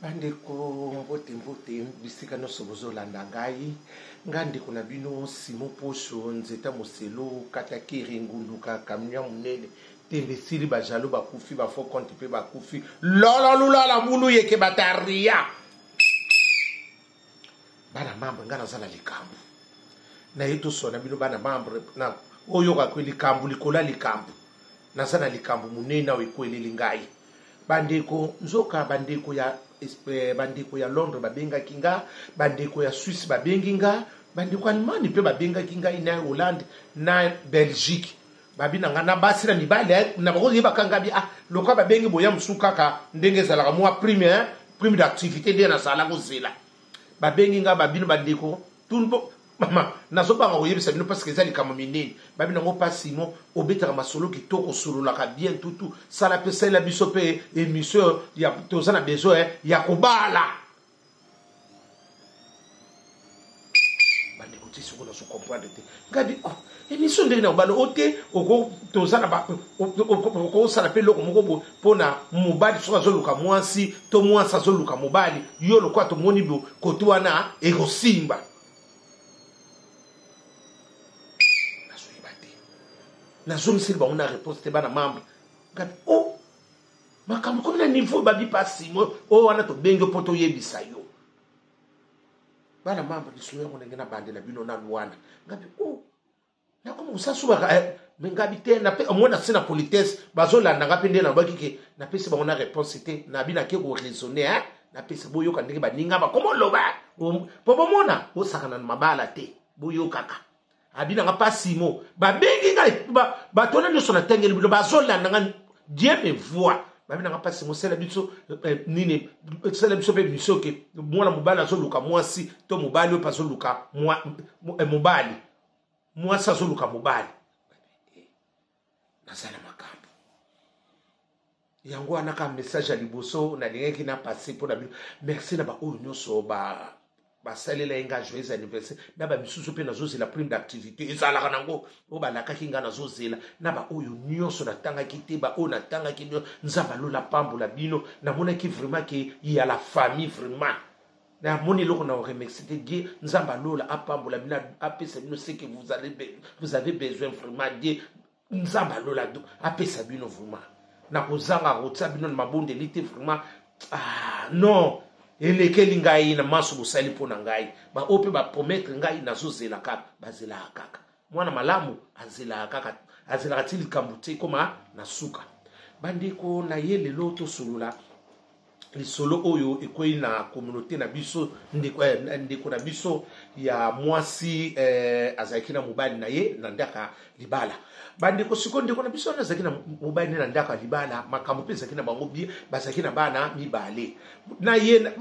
Bandeko mbote bisika nyonso bozolanda ngai ndeko na bino Simon Poso nzeta moselo kata kiri ngunduka kamnya munene tembe sili bajalo bakufi bafo konti pe bakufi lula la mulu yeke bataria bana mambo ngana zala likambu na yeto sona bino bana mambo na oyo ka likambu likola likambu na sana likambu munene we kweleli ngai bandeko nzoka bandeko ya Londres babenga kinga bandeko ya Suisse babengi nga bandeko Allemagne pe babenga kinga ina Hollande na Belgique babina nga na basira mibale na bako yeba kanga bi lokwa babengi boya musuka ka ndenge zala mwa prime d'activité ndena sala ko zela babengi nga babino bandeko tunbo mama nazoba ngo yebisa bino parce que zali kama minene babina ngo pa Simon obetaka masolo kitoko solola ka bien tutu sala pesa la biso pe émission ya tozana besoin ya kobala bande kuti soko na so comprendre te ngadi émission ndenge na balo ote oko tozana ba oko sala pe loko moko pona mobali so azoluka mwasi to mwasi azoluka mobali yo lokwa to moni bo kotwana ekosimba na zone silba on a réponse te bana membre ngati makamu comme na niveau babi pasi mo wana to bengo poto yebisa yo bana membre di suyo on ngena bande na bino na luana ngati na comme usasuba mengabi te na pe omona sina politesse bazolanda ngapi nde na bakike na pesi ba on a réponse te na bina ke ko raisonner na pesi boyo ka ndenge baninga ba komo loba po bomona osakana na mabala te boyo kaka abina nga pasimo babengi ngai batona nyoso na tengeli bilo bazolanda nga Dieu me voit babina nga pasimo sela biso nini sela biso pe bisoke mwana mobali azoluka mwasi to mobali we pazoluka mobali mwasi azoluka mobali nasala makambo yango anaka message ya liboso na lingeki na passer pour na bino merci na ba oyo nyoso basalela enga joyeux anniversaire na ba misusu pe nazo la prime d'activité ezalaka nango obalaka kinga nazo zela na ba oyo nyonso na tanga kite ba o na tanga kinyo nzaba lola pambola bino na mona ki vraiment que il y a la famille vraiment na moni loko na remercier Dieu nzaba lola apambola bina apesa bino ce que vous avez besoin vraiment Dieu nzaba lola do apesa bino vraiment na kozanga rotsa bino na mabonde lite vraiment non elekeli ngai na maso bosali pona ngai ba ope ba promettre ngai nazozela kaka bazela kaka mwana malamu azela kaka azela tili kambute koma na suka bandeko na ye lelo to solola lisolo oyo ekoi na communauté na biso ndeko na biso ya mwasi azaki na mobali na ye na ndaka libala bandeko siko ndeko na biso azaki na mobali na ndaka libala makambo pe azaki na bango bi bazaki na bana mibale na ye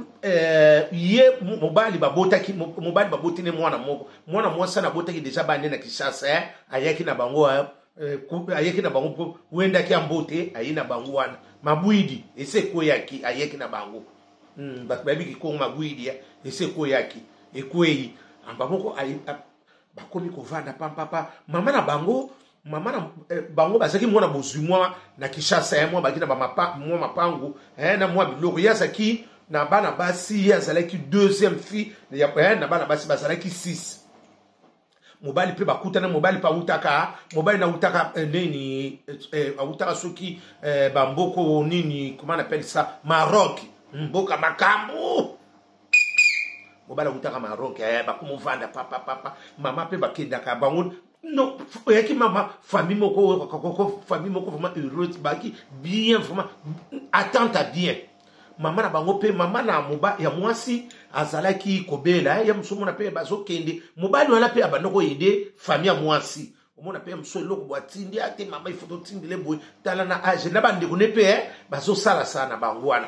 mobali baboti ne mwana mwasi na botaki deja bande na Kishasa ayaki na bango ayeki na bango wenda ki ambote ayina bango wana mabwidi ese koyaki ayeki na bango babi ki ko mabwidi ese koyaki ekwei ambamoko bakomi kovanda papa mama na bango bazaki mwana bozumwa na Kishasa mwa bakina mwa mapangu na mwa biloko yazaki na bana basi yazalaki deuxième fille na bana basi bazalaki 6 mobali pe bakuta na mobali pa utaka mobali na utaka nini utaka soki bamboko nini comment on appelle ça Maroc mboka makambo mobali utaka Maroc bakumovanda papa mama pe bakenda ka bango non yaki mama famille moko vraiment heureuse baki bien vraiment attente bien mama na bango pe mama na moba ya mwasi azalaki kobela ya musomo na pe bazokende mobali wala pe abandoko yede famille ya mwasi omona pe muso eloko bwatindi ate mama ifoto tindile boy tala na age na bande ko ne pe bazosala sana bango wana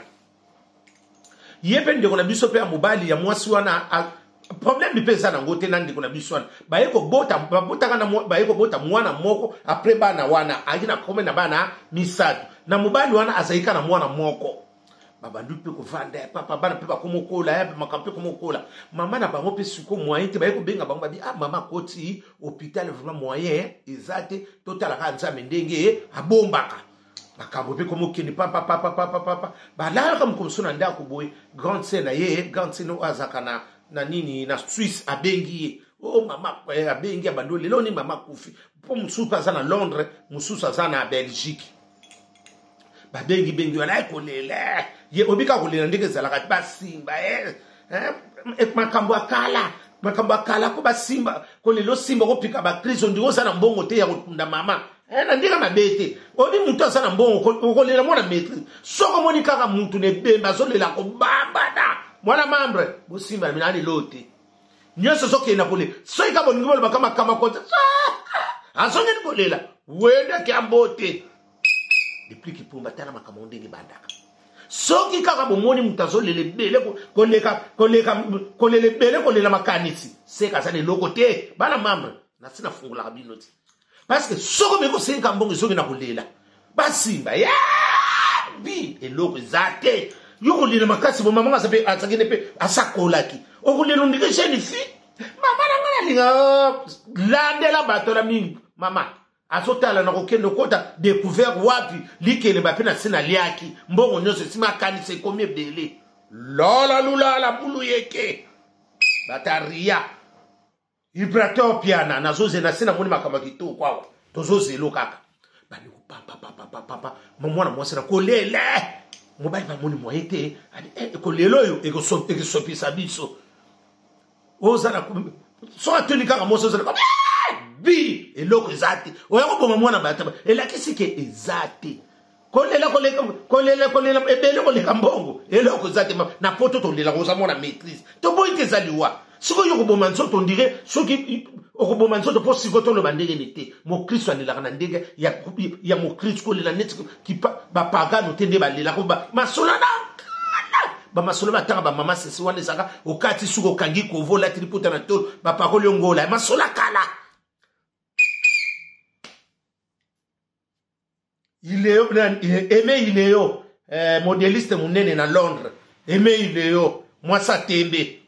yebe ndeko na biso pe ya mobali ya mwasi wana problème pe za na ngote na ndeko na biso wana bayeko bota mwana moko après bana wana ajina kome na bana misatu na mobali wana azaika na mwana moko babandu pe ko vanda papa bana pe bakomokola makampe komokola mama na bango pe suko moyen te bayeko benga bango babi mama koti hôpital vraiment moyen ezate total ka nzambe ndenge abombaka makambo pe komo kini papa ba la comme comme sona ndako boy grande scène grande scène azaka na nini na Suisse abengi oh mama abengi abando lelo ni mama kufi po mususu aza na Londres mususu aza na Belgique ba bengi wala ko lele ye obika ko lele ndeke zalaka basimba makambo akala ko basimba ko lelo simba ko pika ba crise ndiko sana mbongo te ya kutunda mama na ndika mabete obi muntu aza na mbongo ko lela mwana maîtrise soko moni kaka muntu ne bemba zo lela ko bambada mwana mambre bosimba minani lote nyoso soke na kole soika boningi bolo kama kota azonge ni kolela wenda kiambote depuis ki pumba tana makambo ndenge bandaka soki kaka bomoni mutazo lele bele kolele bele kolela makanisi seka sana loko te bana mambre na sina fungula kabinoti parce que soko meko senga mbongo soki na kolela basimba ya bi eloko zate yoko lele makasi bo mama ngasape atsakene pe asakolaki okulelo ndike sheni fi mama nangana linga landela batora mingi mama asotala na kokendo kota découvert wapi likele bapena sina liaki mbongo nyose sima kanise komi ebele lola lula bulu yeke bataria vibrateur piana nazoze na sina moni makamba kitoko kwawa tozoze lo kaka bani ko papa mwana mwasi na kolele mobali ba moni moyete ali ko lelo yo ekosopisa biso ozana so ateli kaka moso zana bi eloko ezati oyako boma mwana bataba elakisi ke ezati kolela ebele koleka mbongo eloko ezati na poto tolela koza mwana maîtrise to boyi te zaliwa siko yoko boma nzoto ndire soki okoboma nzoto po siko to lo bandenge nete mo Kristo alelaka na ndenge ya mo Kristo kolela neti ki ba pagano te nde balela ko ba masolana ba masolo batanga ba mama sesi wana saka okati suko kangi ko vola triputa na to ba parole ngola masola kala Ileo modéliste munene na Londres Ileo mwasa tembe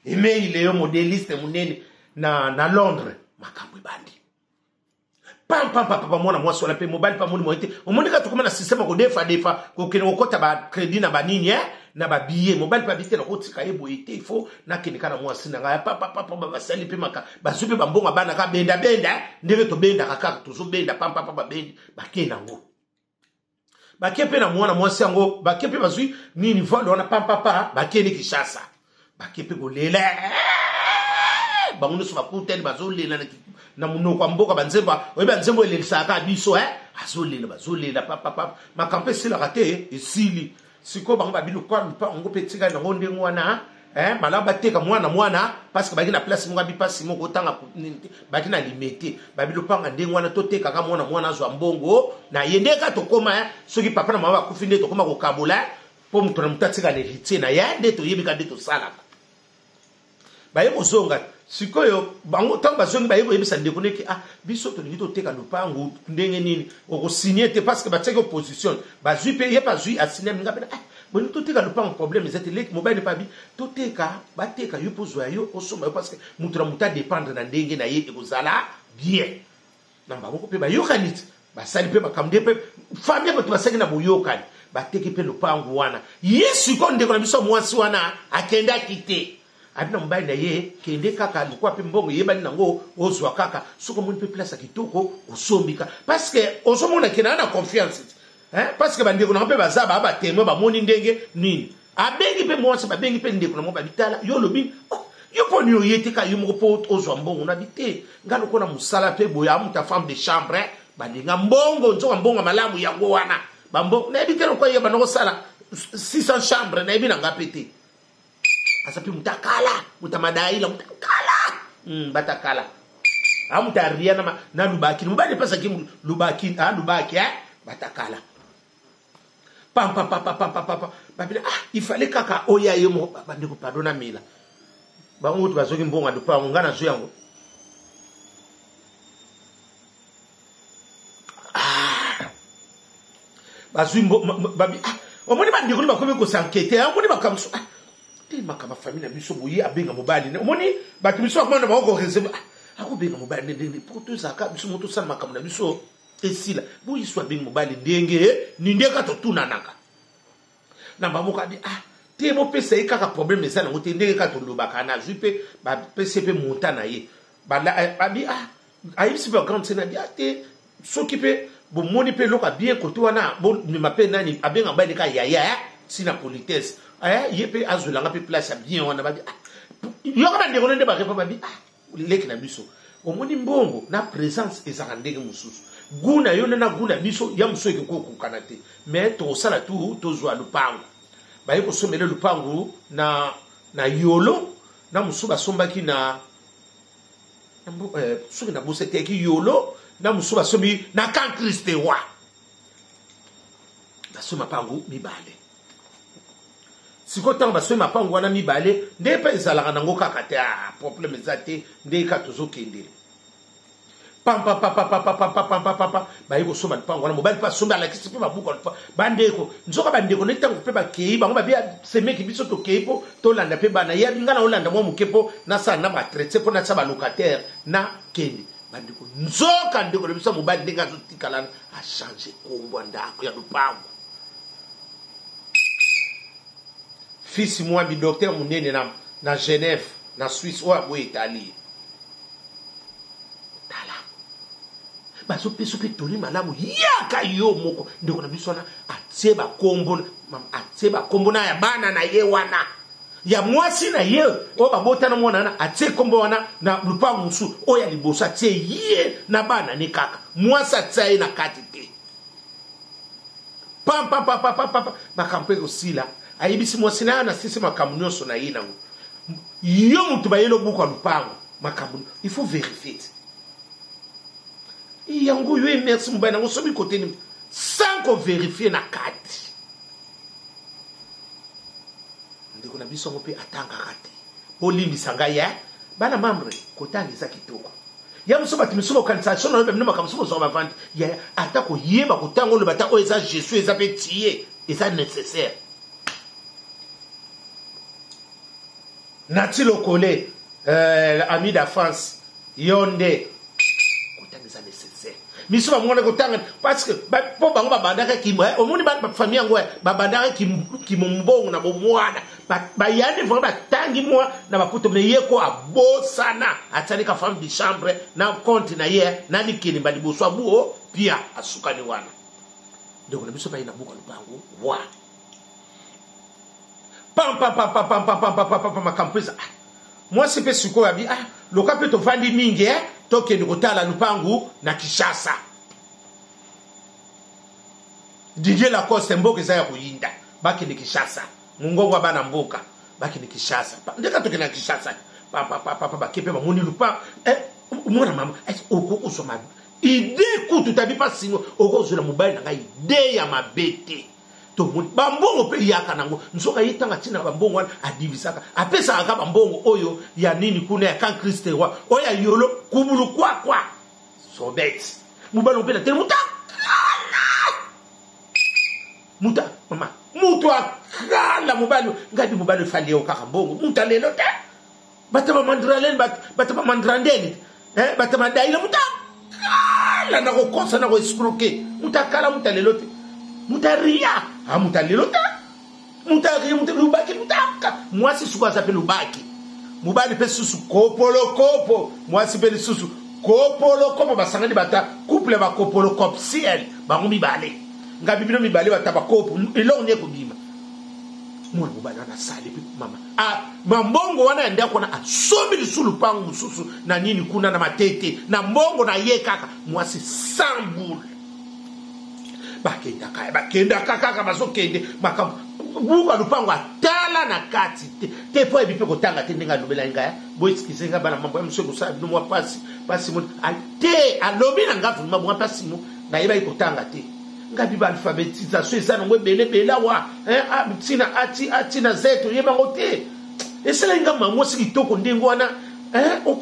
Ileo modéliste munene na Londres makambo bandi papa mwana mwasi wala pe mobile pa moni moite omonika tukoma na système ko defa ko kene okota ba crédit na ba nini na ba billet mobile pa bité na kotika ebo ite il faut na kene kana mwasi na ngaya papa ba sali pe maka ba supe ba mbonga bana ka benda ndenge to benda kaka to zo benda papa ba bendi ba kena ngo ba kepe na mwana mwasi ngo ba kepe bazui nini volo wana papa ba kene Kishasa ba kepe go lela banguno so bakuteli bazolela na munoko amboka banzemba oyeba nzembo elelisaka biso bazolela papa makampe sila kate esili siko bango babilo kwa mpa ngo petika na ngonde ngwana malaba teka mwana parce que bakina place ngo bipasi moko tanga bakina limité babilo panga ndengwana to teka ka mwana zo mbongo na yendeka to koma soki papa na mama bakufinde to koma ko kabula po mutu na mutatika le hiti na ya ndeto yebika ndeto sala baye mozonga sikoyo bango tamba zongi baye koyebisa ndeko neki biso to lingi to teka lupango ndenge nini oko signer te parce que ba teka opposition bazui pe ye pas zui a signer minga pena bon to teka lupango problème ezati leki mobile pa bi to teka ba teka yo pozwa yo osoma parce que mutu na muta dépendre na ndenge na ye ekozala bien na bango pe ba yokanit ba sali pe ba kamde pe famille bato basengi na boyokani ba teki pe lupango wana yesu ko ndeko na biso mwasi wana akenda kite abina mobile na ye kende kaka lukwa pe mbongo yebani nango ozwa kaka soko moni pe place kitoko osombika parce que osomona kena na confiance parce que bandeko na pe bazaba ba témoin ba moni ndenge nini abengi pe mwasi ba bengi pe ndeko na mo ba bitala yo lobi yo poni yo yete ka yo moko po ozwa mbongo na bité ngalo kona musala pe boya muta femme de chambre balinga mbongo nzoka mbongo malamu yango wana ba mbongo na bitelo ko yeba no sala 600 chambre na ebina ngapete asapi mutakala mutamadaila mutakala batakala amutaria na lubaki mbali pasa kim lubaki lubaki batakala pam babila il fallait kaka oya yemo bandeko pardona mila bango tu bazoki mbonga dupa ngana zo yango bazimbo babi omoni bandeko ni bakomi ko s'enquêter omoni bakamso makama famille biso boye abenga mobali ne omoni batu biso akoma na bako réserve ako benga mobali ne pour tout ça ka biso moto sala makama na biso esila bo iswa bing mobali ndenge ni ndeka to tunanaka na bamoka di te mo pesa kaka problème ça nango te ndenge ka to lobaka na jupe ba PCP monta na ye ba bi ayibisi ba grande sena di te s'occuper bo moni pe loka bien côté wana bo ni mape nani abenga ba ka yaya sina politesse yepe azulanga pe place bien wana ba bi yoka ndeko nde ba repa ba bi leki na biso omoni mbongo na présence ezaka ndenge mususu guna yona na guna biso ya muso ekoko kukana te mais to sala tu to zwa lupango ba yeko somele lupango na yolo na muso ba sombaki na soki na bosete ki yolo na muso ba sombi na kan Christe wa ba soma pango mibale siko tango ba soma pango wana mibale nde pe ezalaka nango kaka te problème ezate nde ka tozo kendele pam ba yiko soma pango wana mobali pa somba la kisi pe ba buka ba ndeko nzoka ba ndeko netango pe ba kei bango ba bia semeki biso to keipo to landa pe bana ya ngana olanda mo mukepo na sa na ba traiter po na sa ba locataire na kendi bandeko nzoka ndeko biso mobali ndenga zo tikala a changer kombo ndako ya lupango fils moi bi docteur munene na Genève na Suisse ou Italie tala baso peso pe toli malamu yaka yo moko ndeko na biso na atseba kombo na ya bana na ye wana ya mwasi na ye o babota na mwana na atse kombo wana na lupango musu o ya libosa tse ye na bana ni kaka mwasa tsaye na kati te pam makampe osila ayibisi mwasi na sisi makamu nyonso na ye nango yo mutu bayelo buka lupango makamu il faut vérifier yango yo merci mobali nango sobi côté ni sans qu'on vérifie na kati ndeko na biso ngope atanga kati olimbisa ngai ya bana mamre kotangiza kitoko ya musoba timisoba organisation na bemna makamusoba zo bavandi ya atako yeba kotango le bata o eza Jésus eza petier eza nécessaire Nati Lokole ami de France yonde kotangiza nécessaire misoba mwana kotanga parce que po bango babandaka ki omoni ba famille yango babandaka ki mbongo na bomwana ba yande vraiment batangi moi na baputo me yeko abosana atandika femme de chambre na compte na ye na likini ba liboso abuo pia asukani wana donc na biso ba ina buka lupango wa pam campus moi c'est parce que abi le capito vandi mingi toke ni kotala lupango na Kishasa DJ la Coste mboka za ya kuyinda baki ni Kishasa mungongo bana mboka baki ni Kishasa ndeka toke na Kishasa bakepe ba moni lupa mwana mama oko usoma ide ku tutabi pasingo oko zula mobile na ngai ide ya mabete to bambongo pe yaka nango nsoka yitanga tina bambongo wana adivisaka apesa aka bambongo oyo ya nini kuna ya kan Christe wa oya yolo kubulu kwa so bet mubalo pe na te muta mama mutu akala mubalo ngadi mubalo fali yo kaka mbongo muta lelo te bataba mandralen bataba mandrandeni bataba daila muta kala na ko konsa na ko escroquer muta kala muta lelo te muta ria muta lelo te muta ria muta lubaki mutaka mwasi suko asape lubaki mubali pe susu kopo mwasi pe susu kopo basangani bata couple ba kopolo kopsiel bango mibale ngabi bino mibale bataba kopo elo ne ko bima mwana mubali na sali pe mama mambongo wana ndia kona asobi lisulu pangu mususu na nini kuna na matete na mbongo na ye kaka mwasi sambul bakenda kaka bazokende buka lupango atala na kati te po ebipe kotanga te ndenga lobela ngaya bo eskisenga bana mambo ya msoko sa no mwa pasi mon te alobi na ngafu mambo ya pasi mo na yeba ikotanga te ngabi ba alphabétisation eza no bele wa tina ati na zeto yeba ngote esela ngamba mo siki toko ndengo wana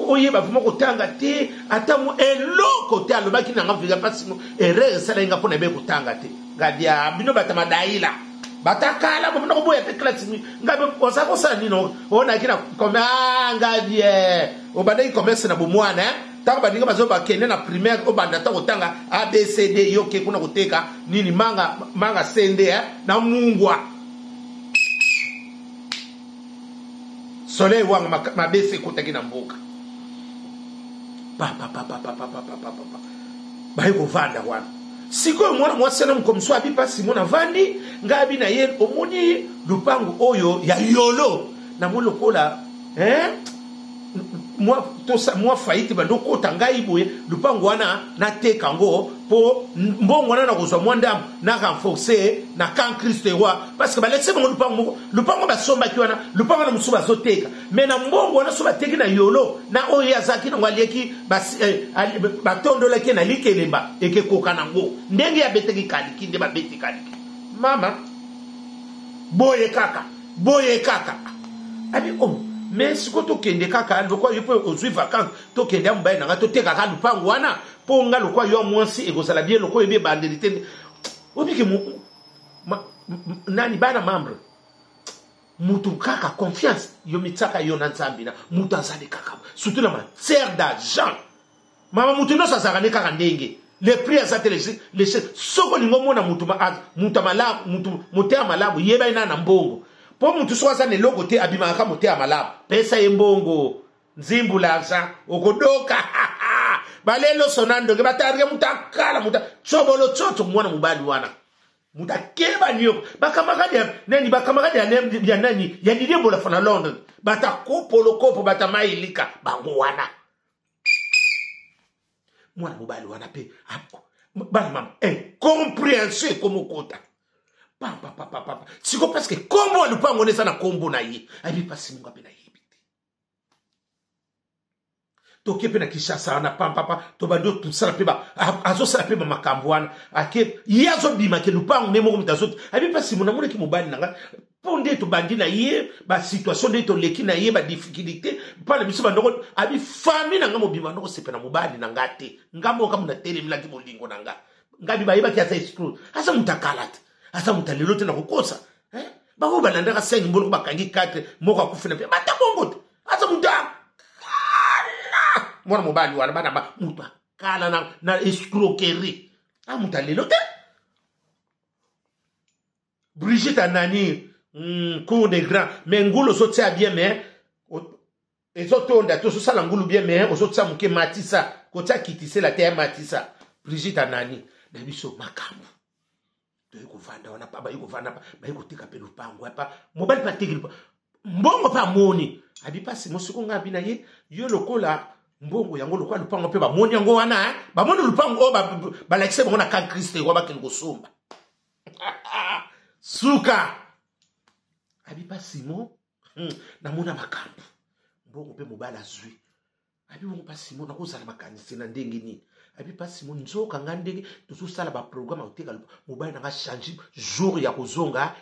oyeba vraiment kotanga te ata mo eloko te alobaki na ngafu ya pasi mo erreur esela ngapa na be kotanga te ngadia bino batama daila batakala mbona kuboya pe class ngabe osako sa nino ona kina koma ngabie obadai commerce na bomwana Tant que bazo ba kende na primaire au banda ta kotanga ABCD yo ke kuna koteka nini manga sende na mungwa soleil wanga mabese kotaki na mboka ba ko vanda wana siko mwana mwasena mkomswa bipa simona vandi ngabi na ye omoni lupango oyo ya yolo na molokola moi faillite bando ko tangai boye lupango wana na teka ngo po mbongo wana na kozwa mwandam na renforcer na kan Christ roi parce que ba laisser mon lupango ba somba ki wana lupango na musuba zoteka mais na mbongo wana so ba teki na yolo na oyo yazaki na walieki ba tondola ki na likelemba eke kokana ngo ndenge ya beteki kaliki nde ba beti kaliki mama boye kaka abi mais si to kende kaka lokwa yo pe ozwi vacances to kende ambaye na to teka ka lupango wana po nga lokwa yo mwansi ekozala bien lokwa ebe bandelité obiki nani bana membre mutu kaka confiance yo mitaka yo na nzambi na mutu azali kaka surtout la matière d'argent mama mutu no sazaka ne kaka ndenge les prix à cette les soko lingo mona mutu malamu mutu motea malamu yeba ina na mbongo po mutu soza ne loko te abima ka motea malamu pesa yembongo nzimbu l'argent okodoka balelo sonando ke batarge mutakala muta chobolo choto mwana mubali wana mutakeba niyo bakamagadi nani bakamagadi ya nani ya didembo la fana Londres batakopolo kopo batamailika bango wana mwana mubali wana pe bana mama compréhension comme kota papa siko parce que kombo lupango nesa na kombo na ye abi pasi munga pe na ye toke pe na Kishasa na papa to bando tout ça pe ba azo sala pe makambo wana ake yazo bima ke lupango memo ko mutazo abi pasi muna muna ki mubali nanga ponde to bandi na ye ba situation de to leki na ye ba difficulté pa le biso bandoko abi famille nanga mobima ndoko sepe na mubali nanga te ngamo ka muna tele milaki bolingo nanga ngabi ba yeba ki asa exclude asa mutakalata asa mutalelo te na kokosa ba ho balanda ka sengi mbolo ba kangi 4 moko akufina pe mata bongo asa muta mwana mobali wana bana ba mutu kala na escroquerie mutalelo te Brigitte Anani cours des grands mais ngulo so tia bien mais ezotonda to so sala ngulu bien mais ozo tia muke matisa ko tia kitise la terre matisa Brigitte Anani na biso makambo to yiko vanda wana pa ba yiko vanda ba yiko tika pe lupango pa mobali pa tiki mbongo pa moni abi pasi mosiko ngabi na ye yo lokola mbongo yango lokwa lupango pe ba moni yango wana ba moni lupango ba lakise bona kan Christ wa ba kingo somba suka abi pasi mo na mona makambo mbongo pe mobala zwi abi bongo pasi mo na ko zala makanisi na ndenge ni abi pasi mo nzoka ngandenge to sala ba programme oteka mobile na change jour ya kozonga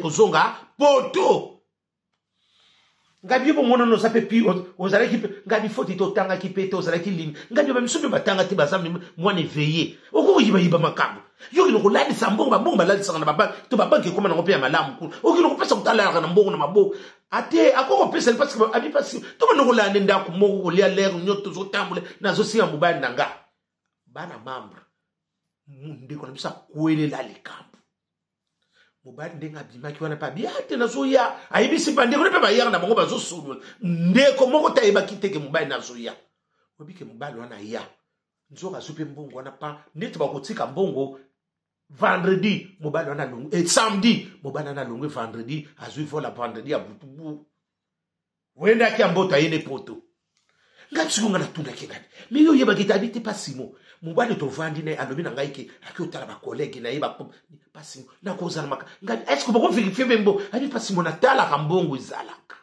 kozonga poto ngabi bo mono no sape pi ozala ki ngabi foti to tanga ki peto ozala ki lim ngabi ba misubi batanga ti bazami mwana veiller oko yiba makambo yo kino ko ladi sambongo ba mbongo ladi sanga na baba to baba ke koma na kopia malamu ku o kino ko pesa kutala na mbongo na mabo ate akoko pesa parce que abi pasi to no ko lande ndako mo ko lia lero nyoto zo tambule na zo singa mobile nanga bana membre munde ko na bisa kwele la likambo mobile ndenga bimaki wana pa biate na zo ya ayibisi pande ko pe ba yanga na bango bazo sulu ndeko moko tayeba kiteke mobile na zo ya obike mobile wana ya nzoka zupe mbongo wana pa neti ba kotika mbongo vendredi mobile wana lungu samedi mobile wana lungu vendredi azui vola vendredi ya butubu wenda ki ambota yene poto ngati kunga na tunda kingani miyo yeba kitabiti pasimo mobile to vandi na alobi na ngai ke akotala ba collègue na yeba pasimo na kozala maka ngati est-ce que bako vérifier bembo abi pasimo na tala ka mbongo izalaka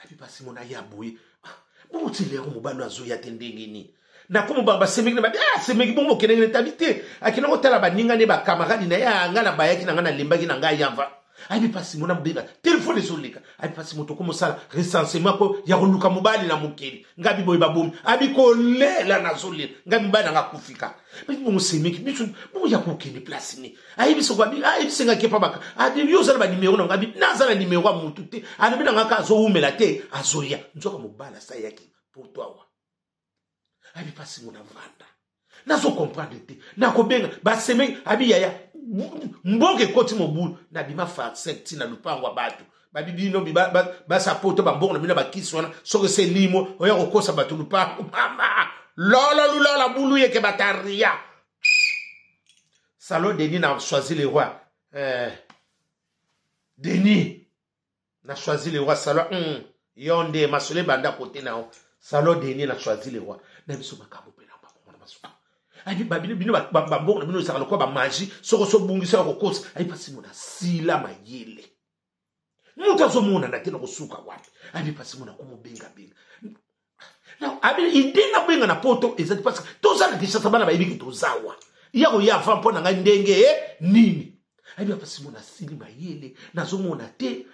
abi pasimo na yabuye bongo tilero mobile azo ya tendenge ni na komo ba semeki na ba semeki bongo kenenge tabite akina kotala ba ninga ne ba camarade na ya ngana ba yaki na ngana limbaki na ngai yava Abi pasi mona mbinga téléphone ezoleka abi pasi moto ko mosala recensement ko ya koluka mobali na mokili ngabi boy babumi abi ko lela na zolela ngabi bana ngakufika bibi musemiki bitu bo ya kokeni place ni ayibi so kwabi ayibi senga kepa baka abi yo zala ba numéro na ngabi nazala numéro wa mutu te abi na ngaka zo umela te azoya nzoka mobala sa yaki pour toi wa abi pasi mona vanda nazo comprendre te na ko benga ba seme abi yaya mbonge koti mobulu na bima farcette na lupango wa batu babibino ba sapoto ba mbongo na bina ba kiswana soko se limo oya kokosa batu lupango mama lula bulu yeke bataria Salon Denis n'a choisi le roi Denis n'a choisi le roi Salon yonde masole banda côté na Salon Denis n'a choisi le roi na biso makabo pena ba ko na baso abi babino bino ba mbongo na bino sakalo ko ba magie soko so bungisa ko kosa abi pasi mona sila mayele mutu azomona na tena kusuka wapi abi pasi mona ko mobenga benga na abi idinga benga na poto ezati pasi tozana kishasa bana ba ibiki tozawa yako ya fa mpona nga ndenge nini abi pasi mona sili mayele nazomona te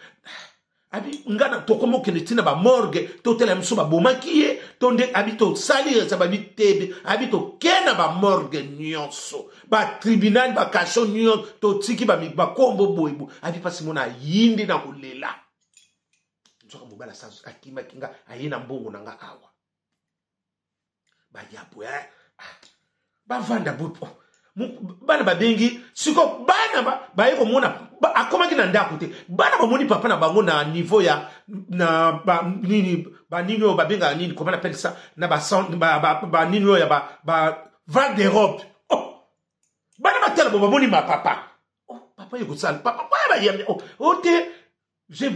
abi ngana tokomo kenetina ba morgue totela mso ba bomakie tonde abi to salir sa ba bitebe abi to kena ba morgue nyonso ba tribunal ba kasho nyonso to tiki ba ba kombo boybu abi pasi mona yindi na kulela nzoka mobala sa akima kinga ayina mbongo nanga awa ba yapo ba vanda bupo bana babengi siko bana ba yeko mona akoma kina ndako te bana ba moni papa na bango na niveau ya na ba nini ba nino ba benga nini comment on appelle ça na ba nino ya ba Val d'Europe oh bana ba tela ba moni ma papa oh papa yeko sala papa ba yambe oh te je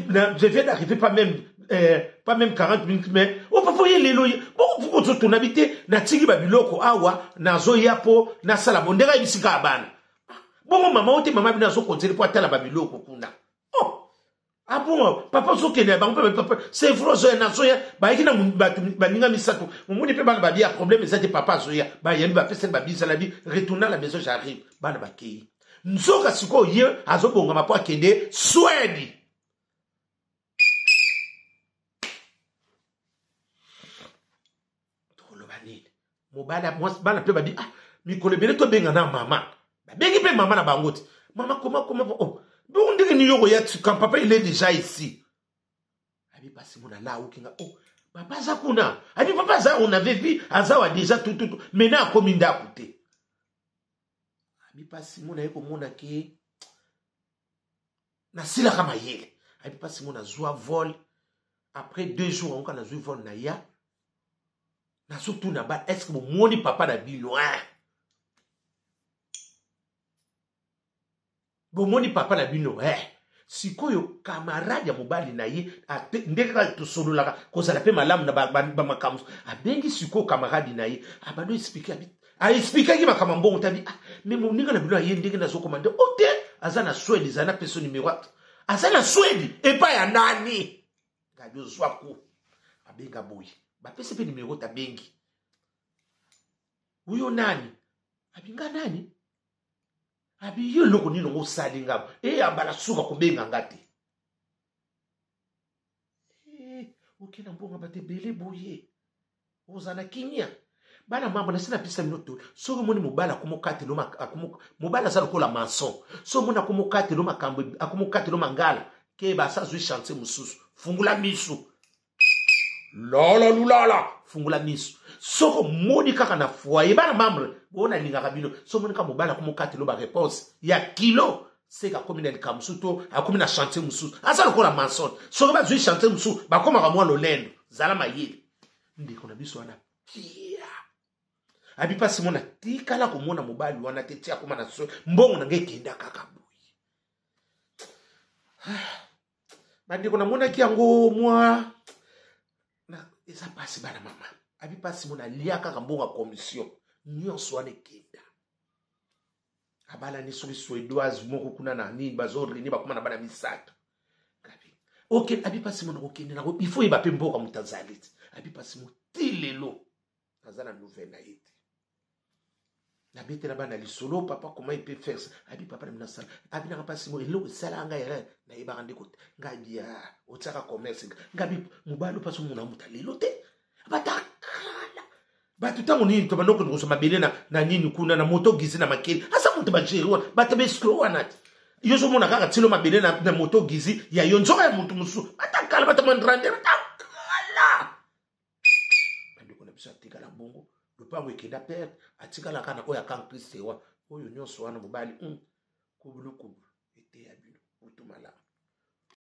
viens d'arriver pas même 40 minutes mais oh papa yelelo bon vous ko to nabité na tiki ba biloko awa na zo yapo na sala bondera ibisika bana bon maman ote maman bina zo konzeli po atala ba biloko kuna oh ah bon papa zo kene ba papa c'est vrai zo na zo ya ba ikina ba ninga misato mumuni pe bana ba dia problème ezate papa zo ya ba yemba ba pesa ba bizala bi retourner à la maison j'arrive bana ba kei nzoka siko ye azo bonga mapo akende Suède mobala moi bana pe babi mikolo bele to benga na mama bengi pe mama na bangoti mama comment oh donc ndenge ni yoko ya quand papa il est déjà ici abi pasi mona la ukinga oh papa za kuna abi papa za on avait vu azawa déjà tout maintenant akomi ndako te abi pasi mona yeko mona ke na sila kama yele abi pasi mona zwa vol après 2 jours on kana zwa vol na ya na surtout na ba est-ce que mon papa na bino bomoni papa na bino sikoyo camarade ya mobali na ye ndeka to sololaka kozala pe malamu na ba makamu abengi sikoyo camarade na ye abano expliquer expliquer ki makama mbongo tabi mais mon ninga na bino ye ndenge na zo commander ote azana Suède zana peso numéro azana Suède et pas ya nani gadio zwako abenga boyi ba pese pe numéro ta bengi uyo nani abinga nani abi yo loko nino ngo sali ngabo abala suka ko benga ngati okina mbonga bate bele boye ozana kinya bana mambo na sina pisa minoto soko moni mobala komokate lo mobala za lokola maçon so mona komokate lo makambo akomokate lo mangala ke ba sa zwi chanter mususu fungula misu lala fungula misu soko moni kaka na foyer bana mambre bona lingaka bino so moni ka mobala komokate lo ba réponse ya kilo c'est ka komina de kamsuto akomina chanter mususu asa lokola maçon soko ba zwi chanter mususu ba koma ka mwa lolendo zala mayele ndiko na biso wana pia abi pasi mona tikala ko mona mobali wana tetia koma na so mbongo na ngekenda kaka boyi bandi kona mona kiango mwa na esa pasi bana mama abi pasi mona lia kaka mbongo commission nyonso wana kenda abala ni soki suédoise moko kuna na nini bazori ni bakoma na bana misato kabi okay abi pasi mona okende na il faut iba pe mboka mutazaliti abi pasi mo tilelo azana nouvelle na yete na bete na bana lisolo papa comment il peut faire ça abi papa na sala abi na pasi mo elo sala nga yere na iba ngandi ko ngabi ya otsaka commerce ngabi mubalo paso muna mutalelo te batakala batu tango nini to banoko ngoso mabele na nini kuna na moto gizi na makeli asa mutu bajeriwa batabe screw anati yoso mona kaka tilo mabele na moto gizi ya yonzoka ya mutu musu batakala batamandrandera batakala ndiko na bisa tikala bongo lupango ekenda perte atikala kana oyo akan kristo ewa oyo nyonso wana mobali kubulu ete ya bino utumala